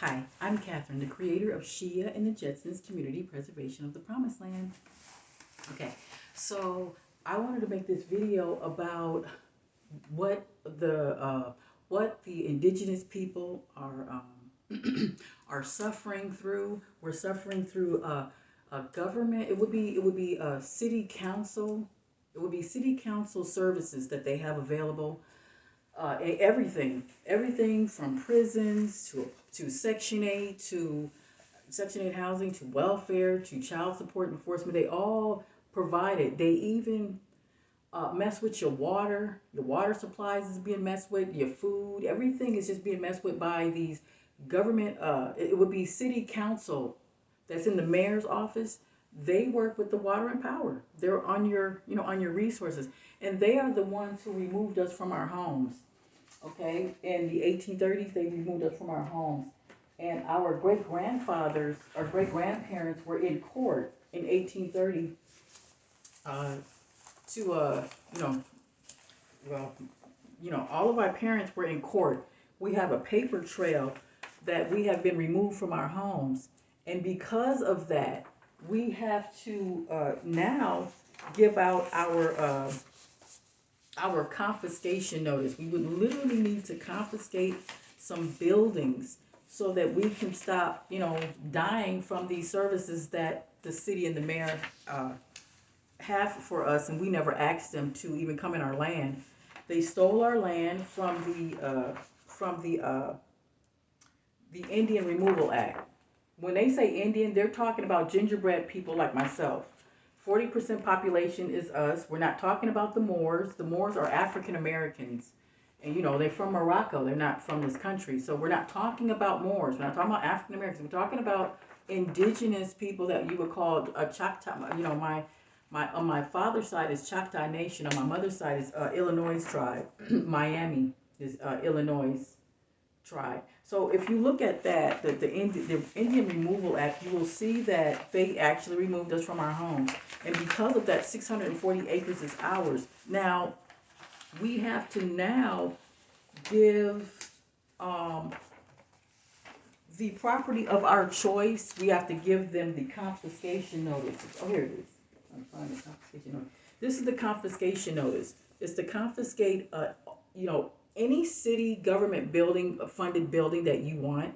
Hi, I'm Catherine, the creator of Shia and the Jetsons Community Preservation of the Promised Land. Okay, so I wanted to make this video about what the uh, what the indigenous people are are suffering through. We're suffering through a government. It would be a city council. It would be city council services that they have available, everything from prisons to Section 8 housing to welfare to child support enforcement. They all provide it. They even mess with your water. Your water supplies is being messed with. Your food, everything is just being messed with by these government. It would be city council that's in the mayor's office. They work with the water and power. They're on on your resources, and they are the ones who removed us from our homes. Okay, in the 1830s, they removed us from our homes, and our great grandparents were in court in 1830 uh, to you know, well, all of our parents were in court. We have a paper trail that we have been removed from our homes, and because of that, we have to now give out our confiscation notice. We would literally need to confiscate some buildings so that we can stop, dying from these services that the city and the mayor have for us, and we never asked them to even come in our land. They stole our land from the Indian Removal Act. When they say Indian, they're talking about gingerbread people like myself. 40% population is us. We're not talking about the Moors. The Moors are African Americans. And they're from Morocco. They're not from this country. So we're not talking about Moors. We're not talking about African Americans. We're talking about indigenous people that you would call a Choctaw. My on my father's side is Choctaw Nation. On my mother's side is Illinois tribe. Miami is Illinois tribe. So if you look at that, the Indian Removal Act, you will see that they actually removed us from our homes. And because of that, 640 acres is ours. Now, we have to now give the property of our choice, we have to give them the confiscation notice. Oh, here it is. I'm finding the confiscation notice. This is the confiscation notice. It's to confiscate, any city government building, a funded building that you want.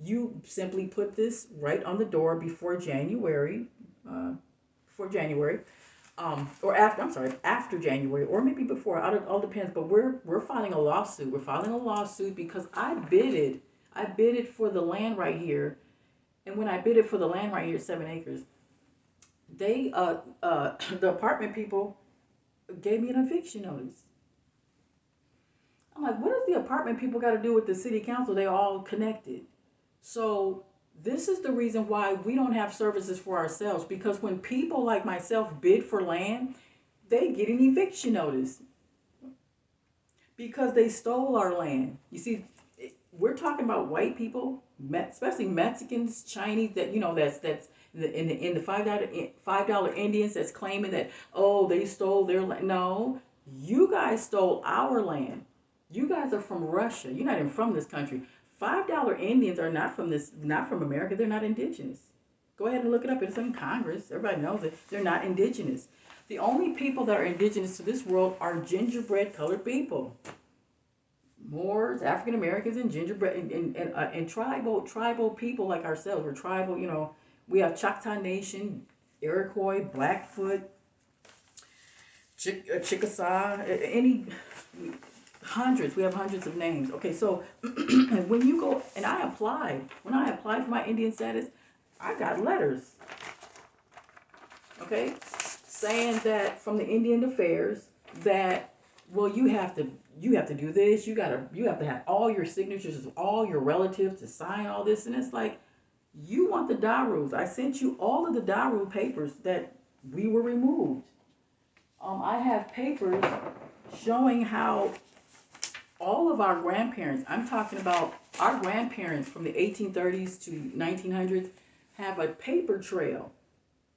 You simply put this right on the door before January, or after. I'm sorry, after January, or maybe before. It all depends. But we're filing a lawsuit. We're filing a lawsuit because I bid it for the land right here, and when I bid it for the land right here, 7 acres, they the apartment people gave me an eviction notice. I'm like, what does the apartment people got to do with the city council? They all connected. So this is the reason why we don't have services for ourselves, because when people like myself bid for land, they get an eviction notice because they stole our land. You see, we're talking about white people, especially Mexicans, Chinese, that that's in the $5 Indians that's claiming that, oh, they stole their land. No, you guys stole our land. You guys are from Russia. You're not even from this country. $5 Indians are not from America. They're not indigenous. Go ahead and look it up. It's in Congress. Everybody knows it. They're not indigenous. The only people that are indigenous to this world are gingerbread colored people. Moors, African Americans, and gingerbread and tribal people like ourselves. We're tribal. We have Choctaw Nation, Iroquois, Blackfoot, Chickasaw, any hundreds. We have hundreds of names. Okay, so when you go and when I applied for my Indian status, I got letters. Okay, saying that from the Indian Affairs that, well, you have to do this. You have to have all your signatures of all your relatives to sign all this, and it's like, you want the Darus. I sent you all of the Daru papers that we were removed. I have papers showing how all of our grandparents, I'm talking about our grandparents from the 1830s to 1900s, have a paper trail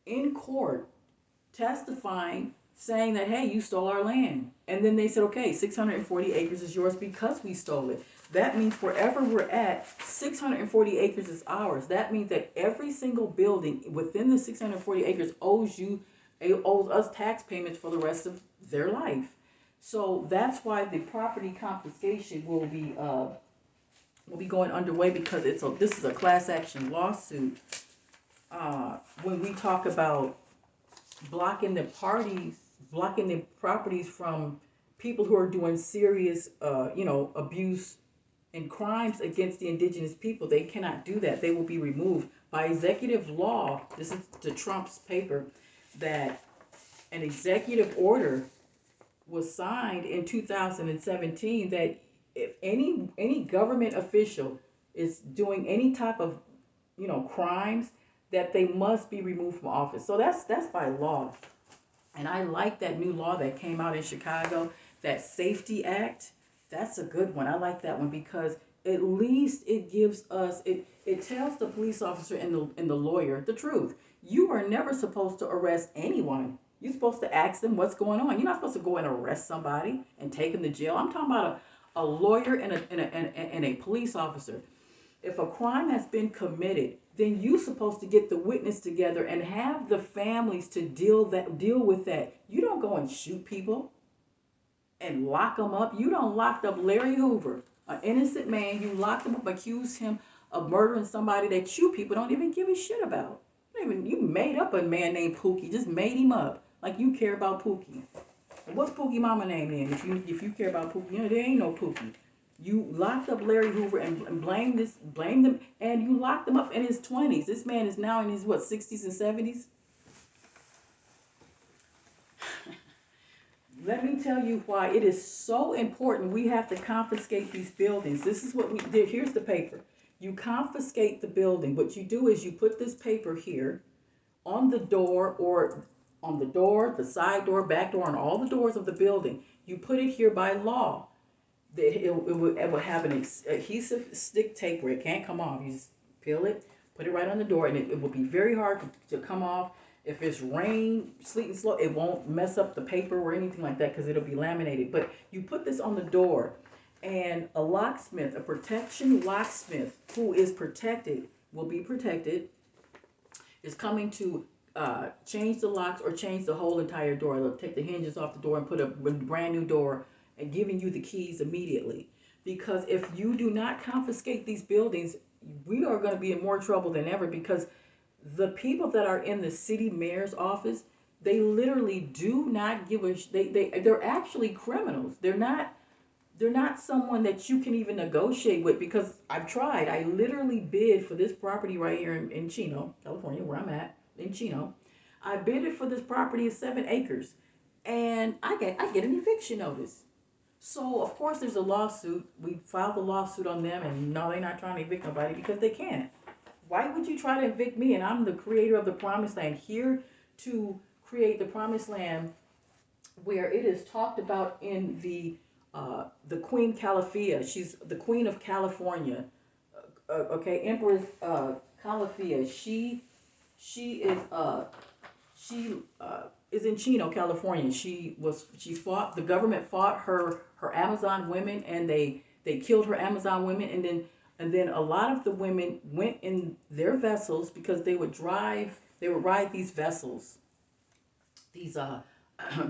in court testifying, saying that, hey, you stole our land. And then they said, okay, 640 acres is yours because we stole it. That means wherever we're at, 640 acres is ours. That means that every single building within the 640 acres owes us tax payments for the rest of their life. So that's why the property confiscation will be going underway, because this is a class action lawsuit. When we talk about blocking the properties from people who are doing serious, abuse and crimes against the indigenous people, they cannot do that. They will be removed by executive law. This is the Trump's paper, that an executive order was signed in 2017 that if any government official is doing any type of crimes, that they must be removed from office. So that's by law. And I like that new law that came out in Chicago, that Safety Act. That's a good one. I like that one, because at least it gives us, it tells the police officer and the lawyer the truth. You are never supposed to arrest anyone. You're supposed to ask them what's going on. You're not supposed to go and arrest somebody and take them to jail. I'm talking about a lawyer and a police officer. If a crime has been committed, then you're supposed to get the witness together and have the families to deal with that. You don't go and shoot people and lock them up. You don't lock up Larry Hoover, an innocent man. You locked him up, accused him of murdering somebody that you people don't even give a shit about. You made up a man named Pookie, just made him up, like you care about Pookie. And what's Pookie mama name then? If you care about Pookie, there ain't no Pookie. You locked up Larry Hoover and blamed them, and you locked him up in his 20s. This man is now in his 60s and 70s. Let me tell you why it is so important. We have to confiscate these buildings. This is what we did. Here's the paper. You confiscate the building. What you do is you put this paper here on the door, or on the door, the side door, back door, on all the doors of the building. You put it here by law. It will have an adhesive stick tape where it can't come off. You just peel it, put it right on the door, and it will be very hard to come off. If it's rain, sleet, and snow, it won't mess up the paper or anything like that, because it'll be laminated. But you put this on the door, and a locksmith, a protection locksmith who is protected, will be protected, is coming to change the locks or change the whole entire door. They'll take the hinges off the door and put a brand new door, and giving you the keys immediately. Because if you do not confiscate these buildings, we are going to be in more trouble than ever, because the people that are in the city mayor's office, they literally do not give a they're actually criminals. They're not someone that you can even negotiate with, because I've tried. I literally bid for this property right here in Chino, California, where I'm at, in Chino. I bidded for this property of 7 acres, and I get an eviction notice. So, of course, there's a lawsuit. We filed a lawsuit on them, and no, they're not trying to evict nobody, because they can't. Why would you try to evict me? And I'm the creator of the Promised Land, here to create the Promised Land, where it is talked about in the Queen Calafia. She's the Queen of California. Empress Calafia. She is in Chino, California. The government fought her Amazon women, and they killed her Amazon women, and then a lot of the women went in their vessels, because they would ride these vessels, these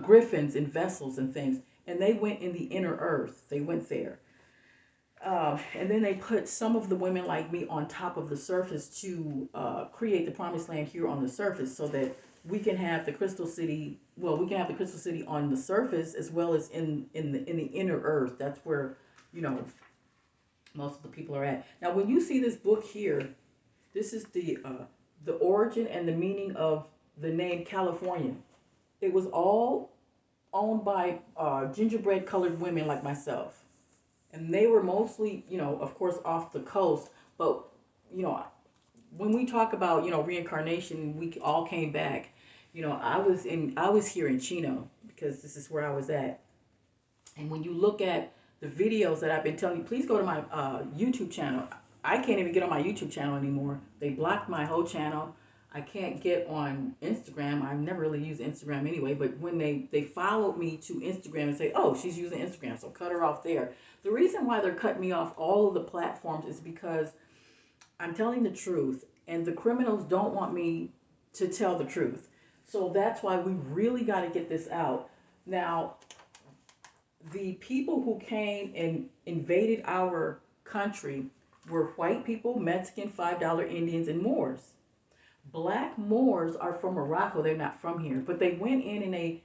griffins and vessels and things, and they went in the inner earth. They went there. And then they put some of the women like me on top of the surface to create the Promised Land here on the surface, so that we can have the Crystal City. Well, we can have the Crystal City on the surface as well as in the inner earth. That's where most of the people are at. Now, when you see this book here, this is the origin and the meaning of the name California. It was all owned by gingerbread colored women like myself. And they were mostly, of course, off the coast. But, when we talk about, reincarnation, we all came back. I was here in Chino, because this is where I was at. And when you look at the videos that I've been telling you, please go to my YouTube channel. I can't even get on my YouTube channel anymore. They blocked my whole channel. I can't get on Instagram. I've never really used Instagram anyway, but when they followed me to Instagram and say, oh, she's using Instagram, so cut her off there. The reason why they're cutting me off all of the platforms is because I'm telling the truth, and the criminals don't want me to tell the truth. So that's why we really got to get this out. Now, the people who came and invaded our country were white people, Mexican, $5 Indians, and Moors. Black Moors are from Morocco. They're not from here, but they went in and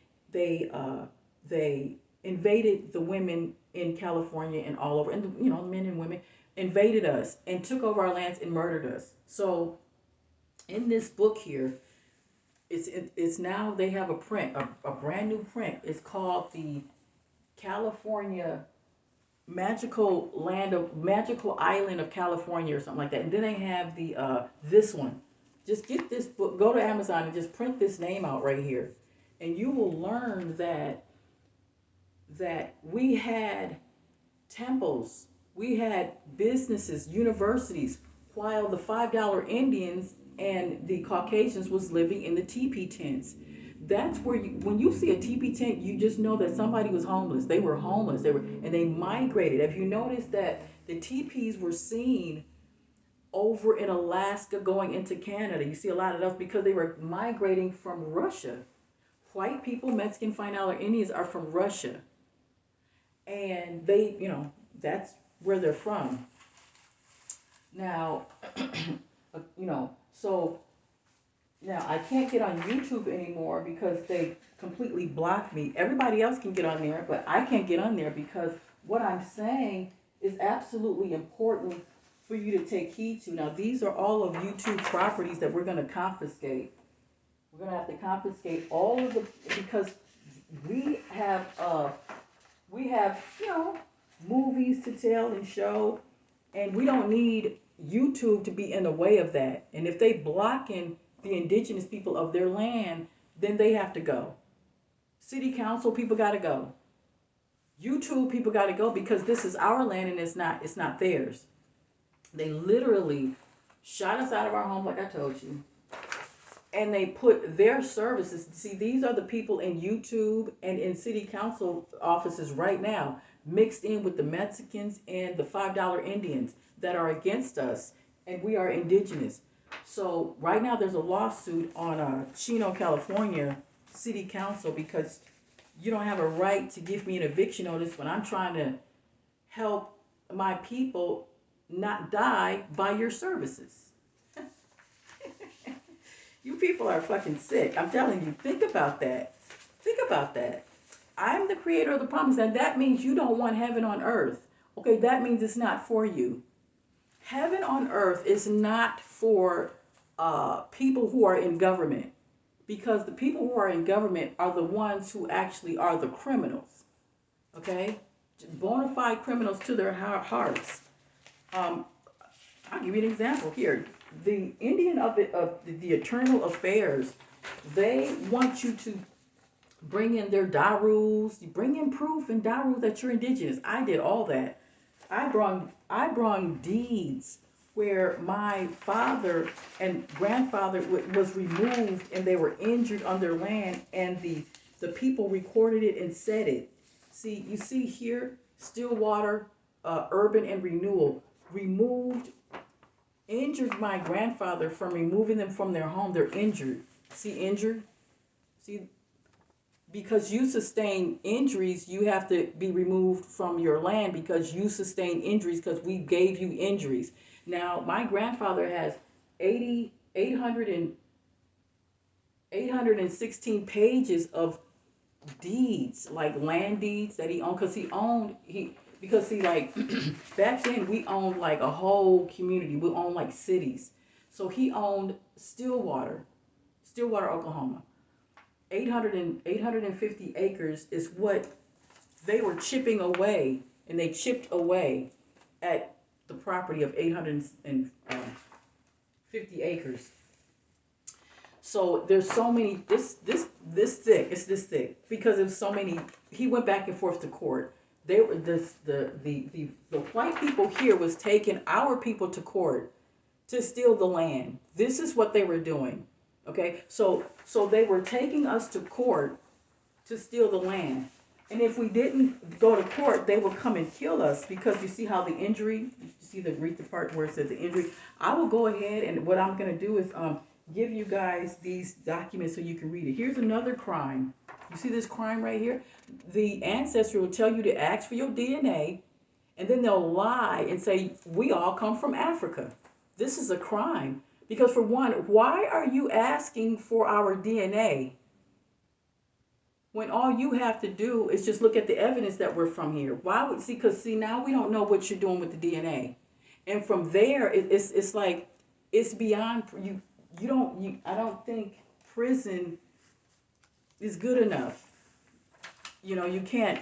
they invaded the women in California and all over, and men and women invaded us and took over our lands and murdered us. So in this book here, it's now they have a print, a brand new print. It's called the California Magical Island of California or something like that. And then they have the this one. Just get this book, go to Amazon and just print this name out right here. And you will learn that we had temples, we had businesses, universities, while the $5 Indians and the Caucasians was living in the teepee tents. That's where when you see a teepee tent, you just know that somebody was homeless. They were homeless. And they migrated. Have you noticed that the teepees were seen over in Alaska going into Canada? You see a lot of those because they were migrating from Russia. White people, Mexican $5 Indians are from Russia. And they, that's where they're from. Now, so now I can't get on YouTube anymore because they completely blocked me. Everybody else can get on there, but I can't get on there because what I'm saying is absolutely important for you to take heed to. Now, these are all of YouTube properties that we're going to confiscate. We're going to have to confiscate all of because we have movies to tell and show, and we don't need YouTube to be in the way of that. And if they blocking the indigenous people of their land, then they have to go. City council people got to go. YouTube people got to go because this is our land and it's not theirs. They literally shot us out of our home, like I told you. And they put their services. See, these are the people in YouTube and in city council offices right now, mixed in with the Mexicans and the $5 Indians that are against us. And we are indigenous. So right now there's a lawsuit on Chino, California city council because you don't have a right to give me an eviction notice when I'm trying to help my people not die by your services. You people are fucking sick. I'm telling you, think about that. Think about that. I'm the creator of the promise, and that means you don't want heaven on earth. Okay, that means it's not for you. Heaven on earth is not for people who are in government, because the people who are in government are the ones who actually are the criminals. Okay? Bona fide criminals to their hearts. I'll give you an example here. The Indian of the Eternal Affairs, they want you to bring in their darus, bring in proof and darus that you're indigenous. I did all that. I brought deeds where my father and grandfather was removed and they were injured on their land, and the people recorded it and said it. See, you see here, Stillwater, Urban and Renewal injured my grandfather from removing them from their home. They're injured. See, injured? See, because you sustain injuries, you have to be removed from your land because you sustain injuries because we gave you injuries. Now, my grandfather has 816 pages of deeds, like land deeds that he owned, because back then we owned like a whole community. We owned like cities. So he owned Stillwater, Oklahoma. 850 acres is what they were chipping away, and they chipped away at the property of 850 acres. So there's so many, this thick, it's this thick, because there's so many. He went back and forth to court. They were the white people here was taking our people to court to steal the land. This is what they were doing. Okay, so they were taking us to court to steal the land. And if we didn't go to court, they would come and kill us because you see how the injury, you see the read the part where it says the injury. I will go ahead and what I'm going to do is give you guys these documents so you can read it. Here's another crime. You see this crime right here? The ancestry will tell you to ask for your DNA, and then they'll lie and say, we all come from Africa. This is a crime. Because for one, why are you asking for our DNA when all you have to do is just look at the evidence that we're from here? Why would, see, because see, now we don't know what you're doing with the DNA. And from there, it's like, it's beyond, I don't think prison is good enough. You can't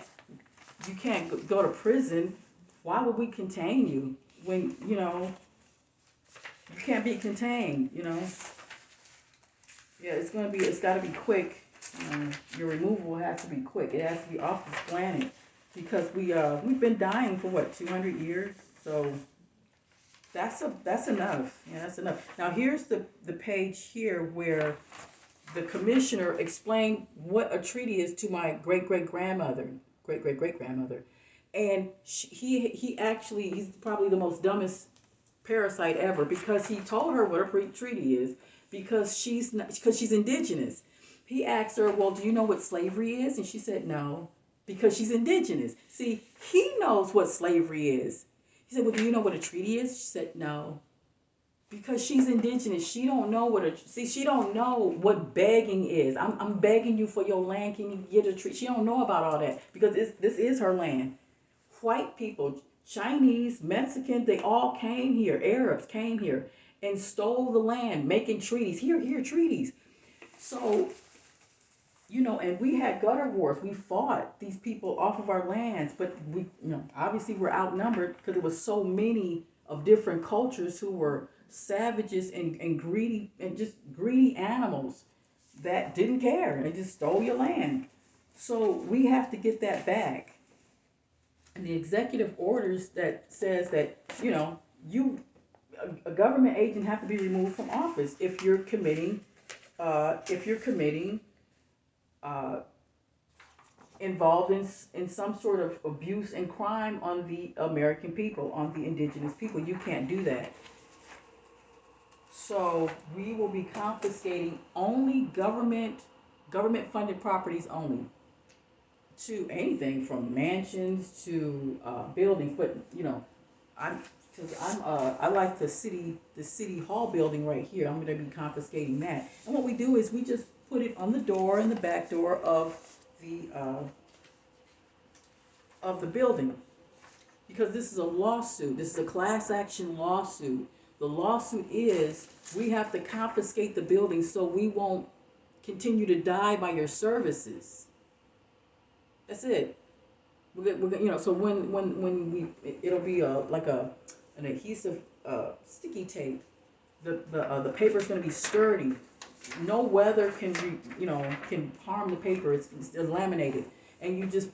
go to prison. Why would we contain you when, you can't be contained. Yeah, it's got to be quick. Your removal has to be quick. It has to be off this planet because we've been dying for what, 200 years? So that's enough. Yeah, that's enough. Now here's the page here where the commissioner explained what a treaty is to my great-great-grandmother, and he's probably the most dumbest parasite ever because he told her what a treaty is because she's indigenous. He asked her, well, do you know what slavery is? And she said no, because she's indigenous. See, he knows what slavery is. He said, well, do you know what a treaty is? She said no, because she's indigenous. She don't know she don't know what begging is. I'm begging you for your land. Can you get a treaty? She don't know about all that because this is her land. White people, Chinese, Mexican, they all came here. Arabs came here and stole the land, making treaties. Here, treaties. So, and we had gutter wars. We fought these people off of our lands, but obviously we're outnumbered because there was so many of different cultures who were savages and greedy and just greedy animals that didn't care. They just stole your land. So we have to get that back. And the executive orders that says that, a government agent have to be removed from office if you're committing involved in some sort of abuse and crime on the American people, on the indigenous people. You can't do that. So we will be confiscating only government funded properties only, to anything from mansions to buildings. But I like the city hall building right here. I'm going to be confiscating that. And what we do is we just put it on the door and the back door of the building, because this is a lawsuit. This is a class action lawsuit. The lawsuit is we have to confiscate the building so we won't continue to die by your services. That's it. So when it'll be like an adhesive sticky tape. The paper's going to be sturdy. No weather can harm the paper. It's laminated, and you just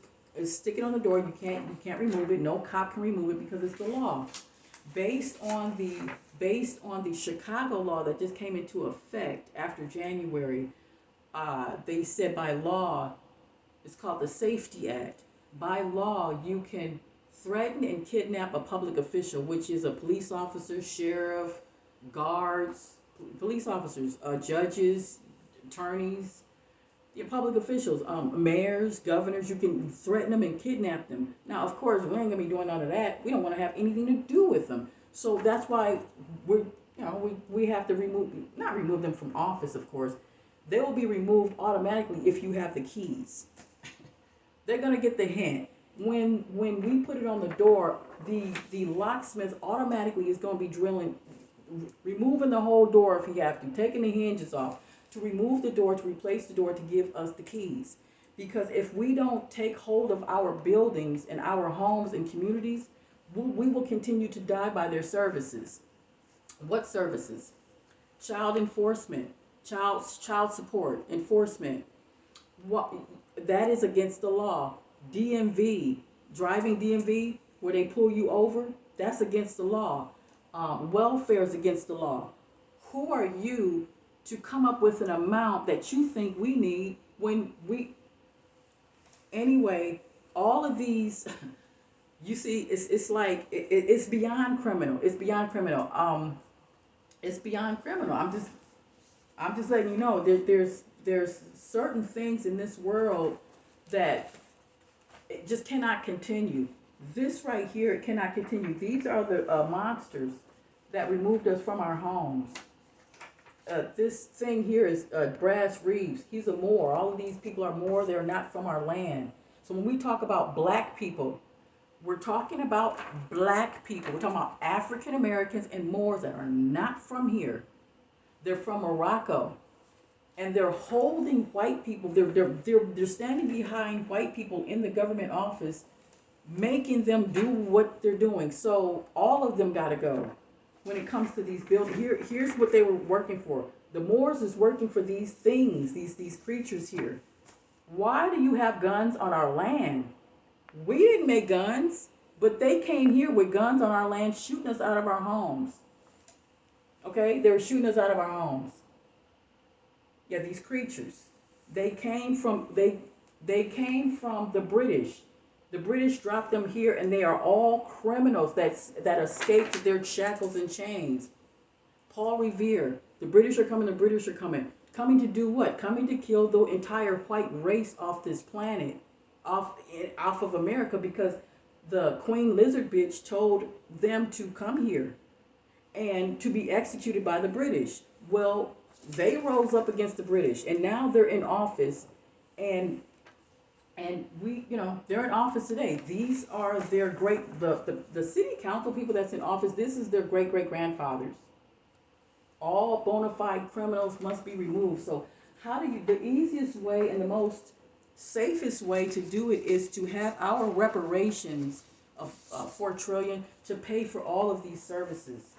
stick it on the door. You can't remove it. No cop can remove it because it's the law. Based on the Chicago law that just came into effect after January, they said by law, it's called the Safety Act. By law, you can threaten and kidnap a public official, which is a police officer, sheriff, guards, police officers, judges, attorneys, public officials, mayors, governors. You can threaten them and kidnap them. Now, of course, we ain't gonna be doing none of that. We don't want to have anything to do with them. So that's why we have to not remove them from office. Of course, they will be removed automatically if you have the keys. They're gonna get the hint. When we put it on the door, the locksmith automatically is gonna be removing the whole door if he have to, taking the hinges off, to remove the door, to replace the door, to give us the keys. Because if we don't take hold of our buildings and our homes and communities, we will continue to die by their services. What services? Child enforcement, child support enforcement. What, that is against the law. DMV, driving DMV, where they pull you over, that's against the law. Welfare is against the law. Who are you to come up with an amount that you think we need when we, anyway, all of these, you see, it's like, it's beyond criminal. It's beyond criminal. It's beyond criminal. I'm just letting you know there's certain things in this world that it just cannot continue. This right here, it cannot continue. These are the monsters that removed us from our homes. This thing here is Brass Reeves. He's a Moor. All of these people are Moor. They're not from our land. So when we talk about black people, we're talking about black people. We're talking about African Americans and Moors that are not from here. They're from Morocco. And they're holding white people. They're standing behind white people in the government office, making them do what they're doing. So all of them got to go. When it comes to these buildings, here's what they were working for. The Moors is working for these things, these creatures here. Why do you have guns on our land? We didn't make guns, but they came here with guns on our land, shooting us out of our homes. Okay, they were shooting us out of our homes. Yeah, these creatures. They came from the British. The British dropped them here, and they are all criminals that escaped their shackles and chains. Paul Revere, the British are coming, the British are coming. Coming to do what? Coming to kill the entire white race off this planet, off of America, because the Queen Lizard bitch told them to come here and to be executed by the British. Well, they rose up against the British, and now they're in office, and we, they're in office today. These are their the city council people that's in office. This is their great-great-grandfathers. All bona fide criminals must be removed. So the easiest way and the most safest way to do it is to have our reparations of $4 trillion to pay for all of these services.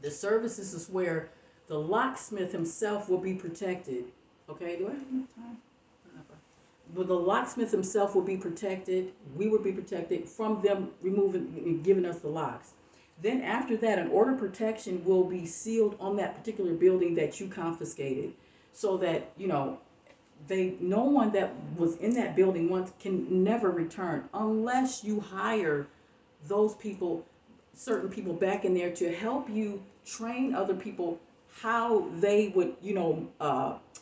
The services is where the locksmith himself will be protected. Okay, do I have enough time? Well, the locksmith himself will be protected. We will be protected from them removing and giving us the locks. Then after that, an order of protection will be sealed on that particular building that you confiscated, so that no one that was in that building once can never return unless you hire those people, certain people back in there to help you train other people how they would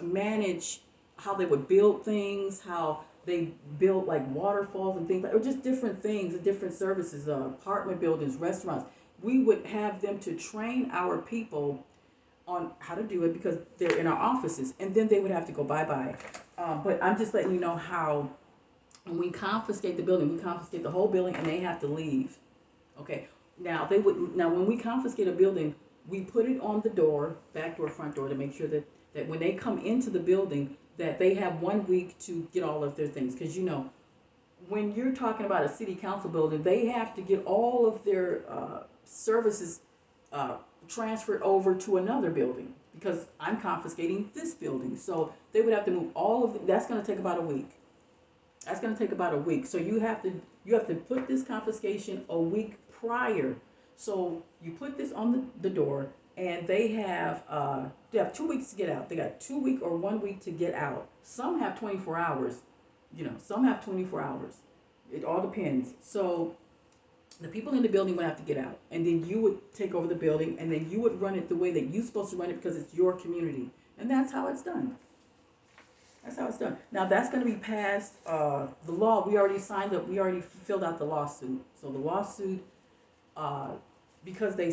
manage, how they would build things, how they build like waterfalls and things like, or just different things, different services, apartment buildings, restaurants. We would have them to train our people on how to do it because they're in our offices, and then they would have to go bye-bye. But I'm just letting you know how when we confiscate the building, we confiscate the whole building, and they have to leave. Okay. Now when we confiscate a building, we put it on the door, back door, front door, to make sure that when they come into the building, that they have 1 week to get all of their things. Because when you're talking about a city council building, they have to get all of their services transferred over to another building, because I'm confiscating this building. So they would have to move all of them. That's going to take about a week. That's going to take about a week. So you have to put this confiscation a week prior. So you put this on the door, and they have 2 weeks to get out. They got 2 weeks or 1 week to get out. Some have 24 hours. Some have 24 hours. It all depends. So the people in the building would have to get out, and then you would take over the building, and then you would run it the way that you're supposed to run it, because it's your community. And that's how it's done. That's how it's done. Now that's going to be passed. The law, we already signed up. We already filled out the lawsuit. So the lawsuit, because the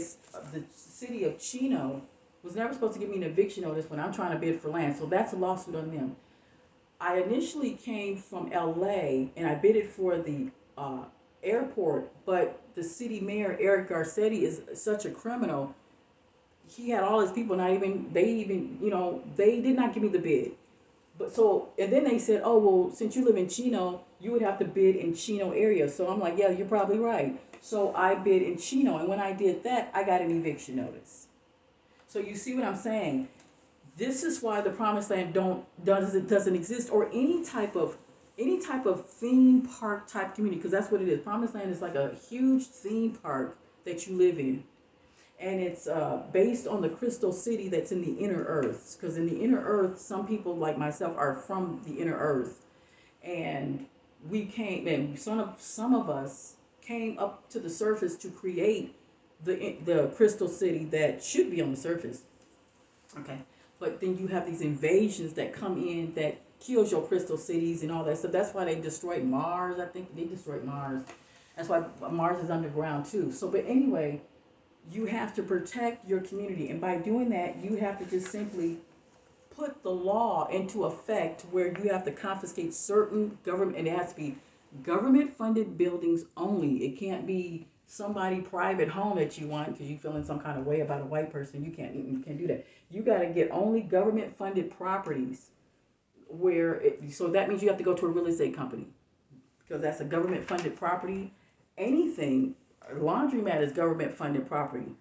city of Chino was never supposed to give me an eviction notice when I'm trying to bid for land. So that's a lawsuit on them. I initially came from LA, and I bidded for the airport, but the city mayor, Eric Garcetti, is such a criminal. He had all his people they did not give me the bid. And then they said, oh, well, since you live in Chino, you would have to bid in Chino area. So I'm like, yeah, you're probably right. So I bid in Chino, and when I did that, I got an eviction notice. So you see what I'm saying? This is why the Promised Land doesn't exist, or any type of theme park type community, because that's what it is. Promised Land is like a huge theme park that you live in. and it's based on the crystal city that's in the inner earths. Because in the inner earth, some people like myself are from the inner earth, and we came, and some of us came up to the surface to create the crystal city that should be on the surface. Okay, but then you have these invasions that come in that kills your crystal cities and all that stuff. That's why they destroyed Mars. I think they destroyed Mars. That's why Mars is underground too. So, but anyway, you have to protect your community, and by doing that, you have to just simply put the law into effect where you have to confiscate certain government, and it has to be government funded buildings only. It can't be somebody private home that you want because you feel in some kind of way about a white person. You can't do that. You got to get only government funded properties where so that means you have to go to a real estate company because that's a government funded property. Anything, laundromat is government funded property.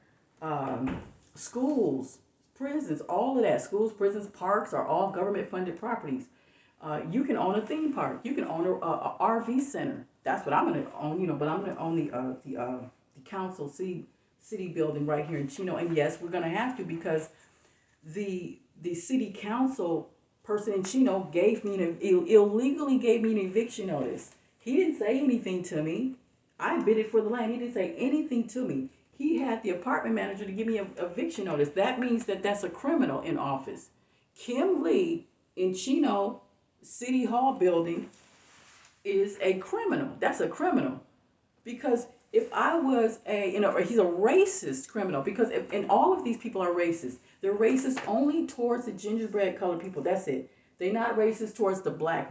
Schools, prisons, all of that, schools, prisons, parks are all government funded properties. You can own a theme park. You can own a RV center. That's what I'm going to own, but I'm going to own the council city building right here in Chino. And yes, we're going to have to because the city council person in Chino gave me illegally gave me an eviction notice. He didn't say anything to me. I bid it for the land. He didn't say anything to me. He had the apartment manager to give me a eviction notice. That means that that's a criminal in office. Kim Lee in Chino City Hall building is a criminal. That's a criminal. Because if I was he's a racist criminal because and all of these people are racist. They're racist only towards the gingerbread colored people. That's it. They're not racist towards the black